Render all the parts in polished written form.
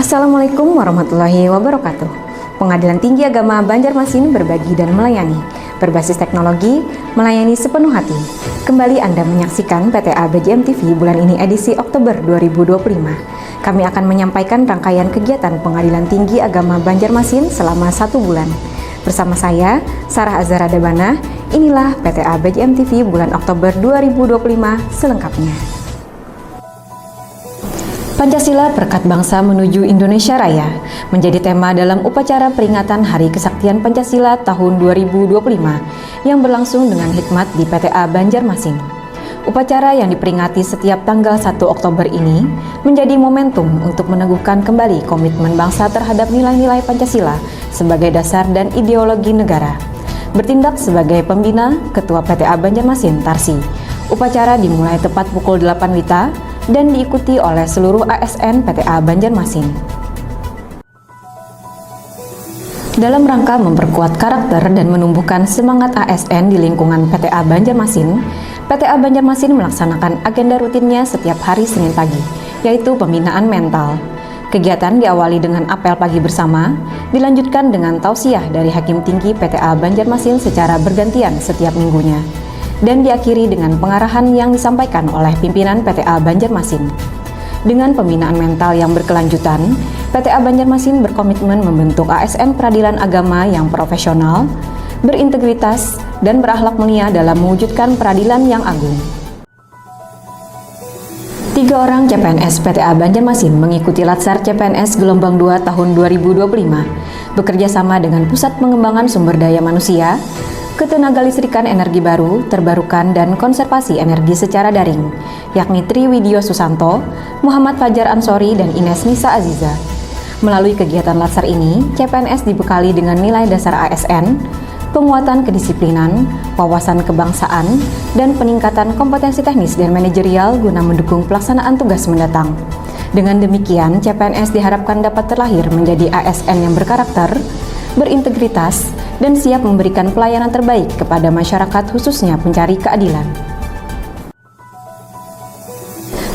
Assalamualaikum warahmatullahi wabarakatuh. Pengadilan Tinggi Agama Banjarmasin berbagi dan melayani, berbasis teknologi, melayani sepenuh hati. Kembali Anda menyaksikan PTA BJM TV bulan ini edisi Oktober 2025. Kami akan menyampaikan rangkaian kegiatan Pengadilan Tinggi Agama Banjarmasin selama 1 bulan. Bersama saya, Sarah Azhara Debana, inilah PTA BJM TV bulan Oktober 2025 selengkapnya. Pancasila Perekat Bangsa Menuju Indonesia Raya menjadi tema dalam upacara peringatan Hari Kesaktian Pancasila tahun 2025 yang berlangsung dengan hikmat di PTA Banjarmasin. Upacara yang diperingati setiap tanggal 1 Oktober ini menjadi momentum untuk meneguhkan kembali komitmen bangsa terhadap nilai-nilai Pancasila sebagai dasar dan ideologi negara. Bertindak sebagai pembina, Ketua PTA Banjarmasin Tarsi, upacara dimulai tepat pukul 8 WITA dan diikuti oleh seluruh ASN PTA Banjarmasin. Dalam rangka memperkuat karakter dan menumbuhkan semangat ASN di lingkungan PTA Banjarmasin, PTA Banjarmasin melaksanakan agenda rutinnya setiap hari Senin pagi, yaitu pembinaan mental. Kegiatan diawali dengan apel pagi bersama, dilanjutkan dengan tausiah dari Hakim Tinggi PTA Banjarmasin secara bergantian setiap minggunya, dan diakhiri dengan pengarahan yang disampaikan oleh pimpinan PTA Banjarmasin. Dengan pembinaan mental yang berkelanjutan, PTA Banjarmasin berkomitmen membentuk ASN Peradilan Agama yang profesional, berintegritas, dan berakhlak mulia dalam mewujudkan peradilan yang agung. 3 orang CPNS PTA Banjarmasin mengikuti Latsar CPNS Gelombang 2 tahun 2025, bekerja sama dengan Pusat Pengembangan Sumber Daya Manusia, Ketenagalistrikan Energi Baru, Terbarukan, dan Konservasi Energi secara daring, yakni Tri Widyo Susanto, Muhammad Fajar Ansori, dan Ines Nisa Aziza. Melalui kegiatan Latsar ini, CPNS dibekali dengan nilai dasar ASN, penguatan kedisiplinan, wawasan kebangsaan, dan peningkatan kompetensi teknis dan manajerial guna mendukung pelaksanaan tugas mendatang. Dengan demikian, CPNS diharapkan dapat terlahir menjadi ASN yang berkarakter, berintegritas, dan siap memberikan pelayanan terbaik kepada masyarakat khususnya pencari keadilan.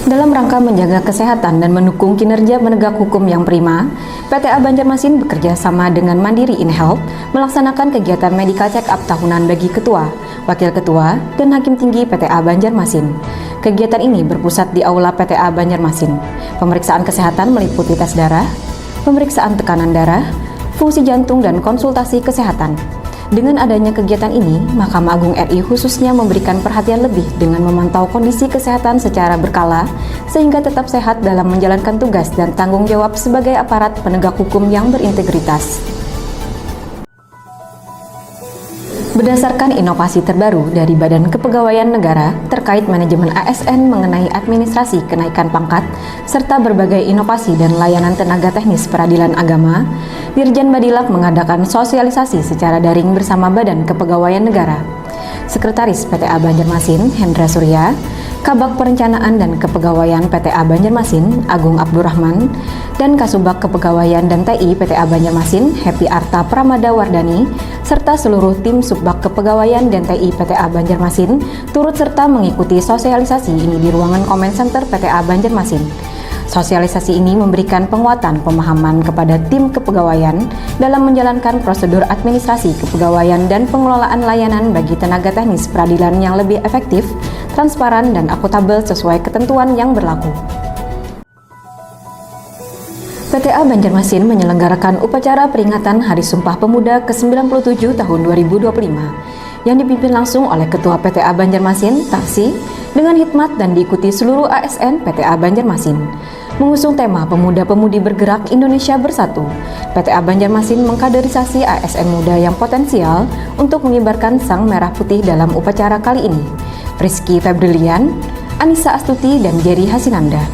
Dalam rangka menjaga kesehatan dan mendukung kinerja penegak hukum yang prima, PTA Banjarmasin bekerja sama dengan Mandiri InHealth melaksanakan kegiatan medical check-up tahunan bagi Ketua, Wakil Ketua, dan Hakim Tinggi PTA Banjarmasin. Kegiatan ini berpusat di Aula PTA Banjarmasin. Pemeriksaan kesehatan meliputi tes darah, pemeriksaan tekanan darah, fungsi jantung, dan konsultasi kesehatan. Dengan adanya kegiatan ini, Mahkamah Agung RI khususnya memberikan perhatian lebih dengan memantau kondisi kesehatan secara berkala sehingga tetap sehat dalam menjalankan tugas dan tanggung jawab sebagai aparat penegak hukum yang berintegritas. Berdasarkan inovasi terbaru dari Badan Kepegawaian Negara terkait manajemen ASN mengenai administrasi kenaikan pangkat, serta berbagai inovasi dan layanan tenaga teknis peradilan agama, Dirjen Badilak mengadakan sosialisasi secara daring bersama Badan Kepegawaian Negara. Sekretaris PTA Banjarmasin, Hendra Surya, Kabag Perencanaan dan Kepegawaian PTA Banjarmasin, Agung Abdurrahman, dan Kasubag Kepegawaian dan TI PTA Banjarmasin, Happy Arta Pramada Wardani, serta seluruh tim Subbag Kepegawaian dan TI PTA Banjarmasin turut serta mengikuti sosialisasi ini di ruangan Comment Center PTA Banjarmasin. Sosialisasi ini memberikan penguatan pemahaman kepada tim kepegawaian dalam menjalankan prosedur administrasi kepegawaian dan pengelolaan layanan bagi tenaga teknis peradilan yang lebih efektif, transparan, dan akuntabel sesuai ketentuan yang berlaku. PTA Banjarmasin menyelenggarakan upacara peringatan Hari Sumpah Pemuda ke-97 tahun 2025 yang dipimpin langsung oleh Ketua PTA Banjarmasin, Tarsi, dengan hikmat dan diikuti seluruh ASN PTA Banjarmasin. Mengusung tema Pemuda-Pemudi Bergerak Indonesia Bersatu, PTA Banjarmasin mengkaderisasi ASN muda yang potensial untuk mengibarkan sang merah putih dalam upacara kali ini. Rizky Febrilian, Anissa Astuti, dan Jerry Hasinanda.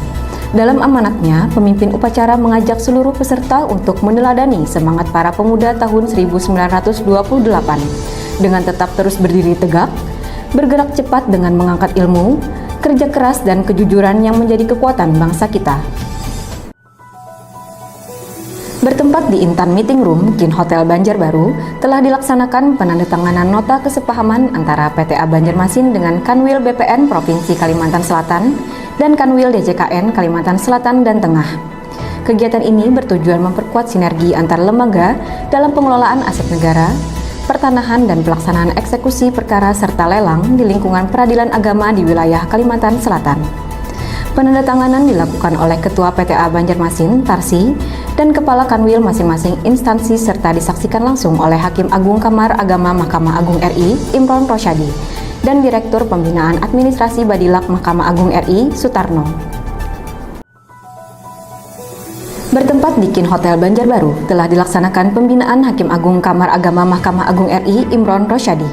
Dalam amanatnya, pemimpin upacara mengajak seluruh peserta untuk meneladani semangat para pemuda tahun 1928 dengan tetap terus berdiri tegak, bergerak cepat dengan mengangkat ilmu, kerja keras, dan kejujuran yang menjadi kekuatan bangsa kita. Bertempat di Intan Meeting Room, Kin Hotel Banjarbaru, telah dilaksanakan penandatanganan nota kesepahaman antara PTA Banjarmasin dengan Kanwil BPN Provinsi Kalimantan Selatan dan Kanwil DJKN Kalimantan Selatan dan Tengah. Kegiatan ini bertujuan memperkuat sinergi antar lembaga dalam pengelolaan aset negara, pertanahan dan pelaksanaan eksekusi perkara serta lelang di lingkungan peradilan agama di wilayah Kalimantan Selatan. Penandatanganan dilakukan oleh Ketua PTA Banjarmasin, Tarsi, dan Kepala Kanwil masing-masing instansi serta disaksikan langsung oleh Hakim Agung Kamar Agama Mahkamah Agung RI, Imron Rosyadi, dan Direktur Pembinaan Administrasi Badilak Mahkamah Agung RI, Sutarno. Bertempat di Kin Hotel Banjarbaru, telah dilaksanakan pembinaan Hakim Agung Kamar Agama Mahkamah Agung RI Imron Rosyadi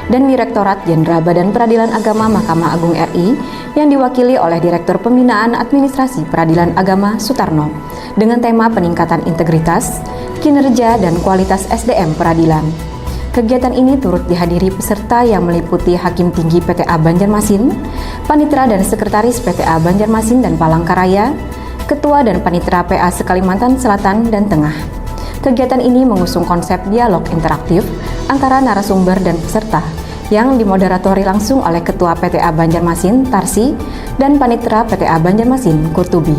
dan Direktorat Jenderal Badan Peradilan Agama Mahkamah Agung RI yang diwakili oleh Direktur Pembinaan Administrasi Peradilan Agama Sutarno dengan tema peningkatan integritas, kinerja, dan kualitas SDM peradilan. Kegiatan ini turut dihadiri peserta yang meliputi Hakim Tinggi PTA Banjarmasin, Panitera dan Sekretaris PTA Banjarmasin dan Palangkaraya, Ketua dan Panitera PA Sekalimantan Selatan dan Tengah. Kegiatan ini mengusung konsep dialog interaktif antara narasumber dan peserta yang dimoderatori langsung oleh Ketua PTA Banjarmasin, Tarsi, dan Panitera PTA Banjarmasin, Kurtubi.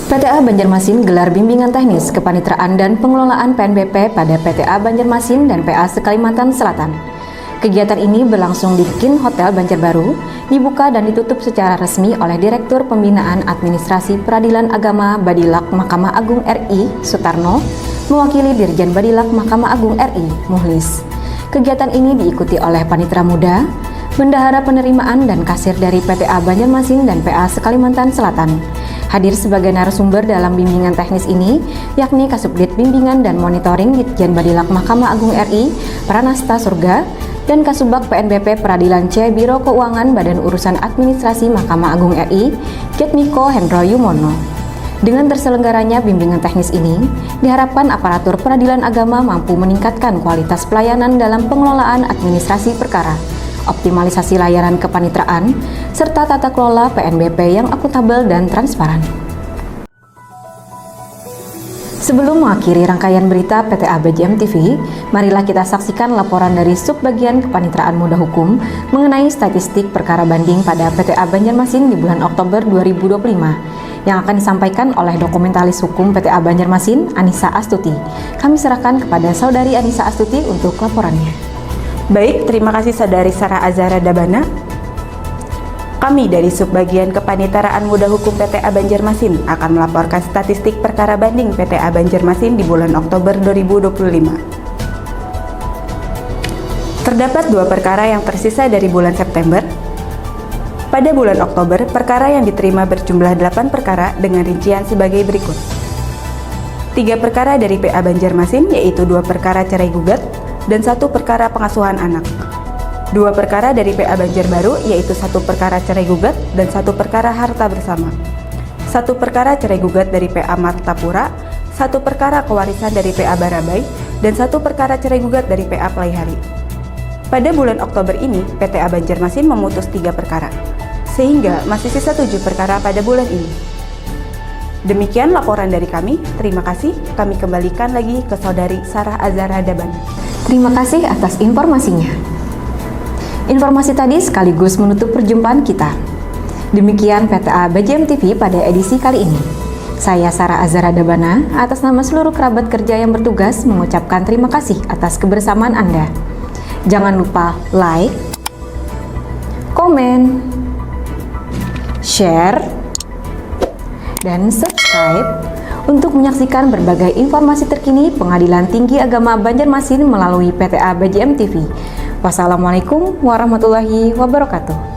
PTA Banjarmasin gelar bimbingan teknis kepanitraan dan pengelolaan PNBP pada PTA Banjarmasin dan PA Sekalimantan Selatan. Kegiatan ini berlangsung di Kin Hotel Banjarbaru, dibuka dan ditutup secara resmi oleh Direktur Pembinaan Administrasi Peradilan Agama Badilak Mahkamah Agung RI, Sutarno, mewakili Dirjen Badilak Mahkamah Agung RI, Muhlis. Kegiatan ini diikuti oleh Panitera Muda, Bendahara Penerimaan dan Kasir dari PTA Banjarmasin dan PA Sekalimantan Selatan. Hadir sebagai narasumber dalam bimbingan teknis ini, yakni Kasubdit Bimbingan dan Monitoring Ditjen Badilak Mahkamah Agung RI, Pranasta Surga, dan Kasubag PNBP Peradilan C Biro Keuangan Badan Urusan Administrasi Mahkamah Agung RI, Ketmiko Hendro Yumono. Dengan terselenggaranya bimbingan teknis ini, diharapkan aparatur peradilan agama mampu meningkatkan kualitas pelayanan dalam pengelolaan administrasi perkara, optimalisasi layanan kepanitraan, serta tata kelola PNBP yang akuntabel dan transparan. Sebelum mengakhiri rangkaian berita PTA BJM TV, marilah kita saksikan laporan dari Subbagian Kepanitraan Muda Hukum mengenai statistik perkara banding pada PTA Banjarmasin di bulan Oktober 2025 yang akan disampaikan oleh dokumentalis hukum PTA Banjarmasin, Anissa Astuti. Kami serahkan kepada Saudari Anissa Astuti untuk laporannya. Baik, terima kasih Saudari Sarah Azhara Dabana. Kami dari Subbagian Kepanitraan Muda Hukum PTA Banjarmasin akan melaporkan statistik perkara banding PTA Banjarmasin di bulan Oktober 2025. Terdapat 2 perkara yang tersisa dari bulan September. Pada bulan Oktober, perkara yang diterima berjumlah 8 perkara dengan rincian sebagai berikut. 3 perkara dari PA Banjarmasin, yaitu 2 perkara cerai gugat dan 1 perkara pengasuhan anak. 2 perkara dari PA Banjarbaru, yaitu 1 perkara cerai gugat dan 1 perkara harta bersama. 1 perkara cerai gugat dari PA Martapura, 1 perkara kewarisan dari PA Barabai, dan 1 perkara cerai gugat dari PA Pelaihari. Pada bulan Oktober ini, PTA Banjarmasin memutus 3 perkara, sehingga masih sisa 7 perkara pada bulan ini. Demikian laporan dari kami, terima kasih. Kami kembalikan lagi ke Saudari Sarah Azhara Dabana. Terima kasih atas informasinya. Informasi tadi sekaligus menutup perjumpaan kita. Demikian PTA BJM TV pada edisi kali ini. Saya Sarah Azhara Dabana, atas nama seluruh kerabat kerja yang bertugas mengucapkan terima kasih atas kebersamaan Anda. Jangan lupa like, komen, share, dan subscribe untuk menyaksikan berbagai informasi terkini Pengadilan Tinggi Agama Banjarmasin melalui PTA BJM TV. Wassalamualaikum warahmatullahi wabarakatuh.